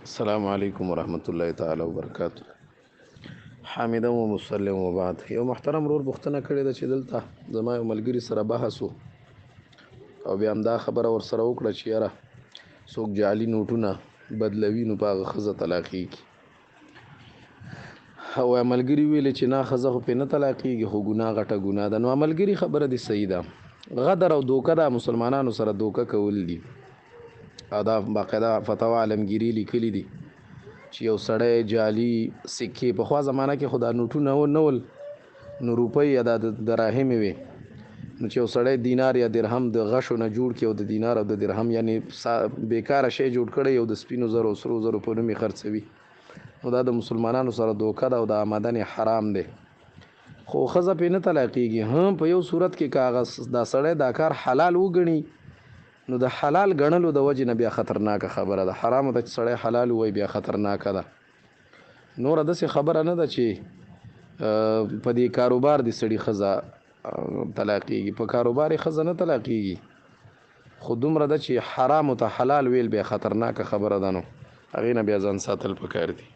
السلام علیکم ورحمت الله تعالی وبرکاته. حامدا و مسلم و بعد. یو محترم رور بختنه کړې ده چې دلته زما یو ملګری سره بحث او بیا هم دا خبره ور سره وکړه چې یاره څوک جعلي نوټونه بدلوي نو په هغه ښځه طلاقېږي. او ملګري ویلې چې نه ښځه خو پرې نه طلاقېږي خو ګناه غټه ګناه ده. نو ملګري خبره دې صحیح ده. غدر او دوکه د مسلمانانو سره دوکه کول دي او دا باقاعده فتوا عالمگیری لیکلی دي چې یو سړی جعلي سکې په خوا زمانه کې خو دا نوټونه نه ول نو روپۍ یا د دراهمې وي نو چې یو سړی دینار یا درهم د غشو نه جوړ کړي او د دینار او د درهم یعنی بیکاره شی جوړ کړي او د سپینو زرو سرو زرو په نوم یې خرڅوي نو دا د مسلمانانو سره دوکه ده او د آمدن حرام دی. خو ښځه پرې نه طلاقېږي. هم په یو صورت کې کاغذ دا سړی دا کار حلال وګڼي نو د حلال ګڼلو د وجې نه بیا خطرناکه خبره ده. حرامو ته چې سړی حلال ووایي بیا خطرناکه ده. نوره داسې خبره نه ده چې په دې کاروبار د سړي ښځه طلاقېږي. په کاروبار یې ښځه نه طلاقېږي خو دومره ده چې حرامو ته حلال ویل بیا خطرناکه خبره ده. نو هغې نه بیا ځان ساتل پکار دي.